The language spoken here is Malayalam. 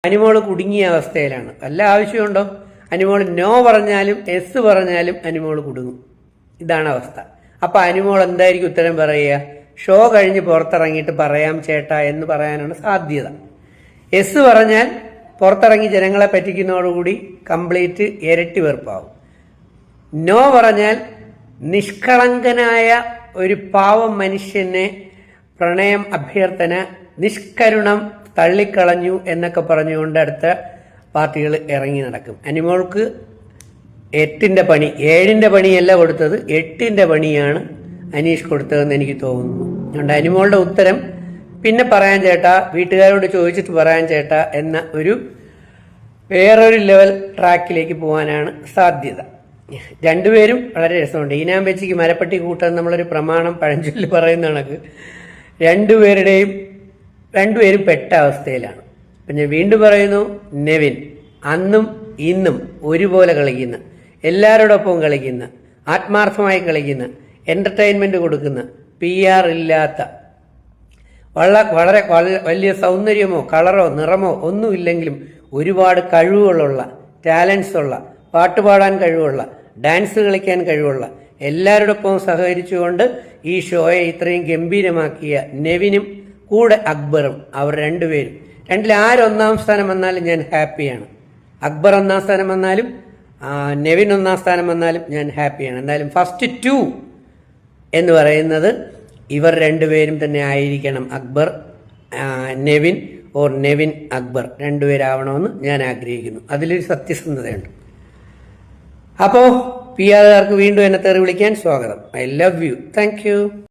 അനിമോൾ കുടുങ്ങിയ അവസ്ഥയിലാണ്. വല്ല ആവശ്യമുണ്ടോ? അനിമോൾ നോ പറഞ്ഞാലും എസ് പറഞ്ഞാലും അനിമോൾ കുടുങ്ങും. ഇതാണ് അവസ്ഥ. അപ്പൊ അനിമോൾ എന്തായിരിക്കും ഉത്തരം പറയുക? ഷോ കഴിഞ്ഞ് പുറത്തിറങ്ങിയിട്ട് പറയാം ചേട്ടാ എന്ന് പറയാനാണ് സാധ്യത. എസ് പറഞ്ഞാൽ പുറത്തിറങ്ങി ജനങ്ങളെ പറ്റിക്കുന്നതോടുകൂടി കംപ്ലീറ്റ് ഇരട്ടി വെറുപ്പാവും. നോ പറഞ്ഞാൽ നിഷ്കളങ്കനായ ഒരു പാവം മനുഷ്യനെ പ്രണയം അഭ്യർത്ഥന നിഷ്കരുണം തള്ളിക്കളഞ്ഞു എന്നൊക്കെ പറഞ്ഞുകൊണ്ട് അടുത്ത പാർട്ടികൾ ഇറങ്ങി നടക്കും. അനിമോൾക്ക് 8ന്റെ പണി, 7ന്റെ പണിയല്ല കൊടുത്തത്, 8ന്റെ പണിയാണ് അനീഷ് കൊടുത്തതെന്ന് എനിക്ക് തോന്നുന്നു. അതുകൊണ്ട് അനിമോളുടെ ഉത്തരം പിന്നെ പറയാൻ ചേട്ടാ, വീട്ടുകാരോട് ചോദിച്ചിട്ട് പറയാൻ ചേട്ടാ എന്ന വേറൊരു ലെവൽ ട്രാക്കിലേക്ക് പോകാനാണ് സാധ്യത. രണ്ടുപേരും വളരെ രസമുണ്ട്. ഈനാമ്പച്ചിക്ക് മരപ്പട്ടി കൂട്ടാൻ നമ്മളൊരു പ്രമാണം പഴഞ്ചൊല്ലി പറയുന്ന കണക്ക് രണ്ടുപേരും പെട്ട അവസ്ഥയിലാണ്. പിന്നെ വീണ്ടും പറയുന്നു, നെവിൻ അന്നും ഇന്നും ഒരുപോലെ കളിക്കുന്ന, എല്ലാവരോടൊപ്പം കളിക്കുന്ന, ആത്മാർത്ഥമായി കളിക്കുന്ന, എന്റർടൈൻമെന്റ് കൊടുക്കുന്ന, PR ഇല്ലാത്ത, വളരെ വലിയ സൗന്ദര്യമോ കളറോ നിറമോ ഒന്നുമില്ലെങ്കിലും ഒരുപാട് കഴിവുകളുള്ള, ടാലൻസ് ഉള്ള, പാട്ടുപാടാൻ കഴിവുള്ള, ഡാൻസ് കളിക്കാൻ കഴിവുള്ള, എല്ലാവരോടൊപ്പം സഹകരിച്ചുകൊണ്ട് ഈ ഷോയെ ഇത്രയും ഗംഭീരമാക്കിയ നെവിനും കൂടെ അക്ബറും, അവർ രണ്ടുപേരും, രണ്ടിൽ ആരൊന്നാം സ്ഥാനം വന്നാലും ഞാൻ ഹാപ്പിയാണ്. അക്ബർ ഒന്നാം സ്ഥാനം വന്നാലും നെവിൻ ഒന്നാം സ്ഥാനം വന്നാലും ഞാൻ ഹാപ്പിയാണ്. എന്തായാലും ഫസ്റ്റ് 2 എന്ന് പറയുന്നത് ഇവർ രണ്ടുപേരും തന്നെ ആയിരിക്കണം. അക്ബർ നെവിൻ ഓർ നെവിൻ അക്ബർ രണ്ടുപേരാവണമെന്ന് ഞാൻ ആഗ്രഹിക്കുന്നു. അതിലൊരു സത്യസന്ധതയുണ്ട്. അപ്പോൾ PR കാർക്ക് വീണ്ടും എന്നെ തെറി വിളിക്കാൻ സ്വാഗതം. I love you. Thank you.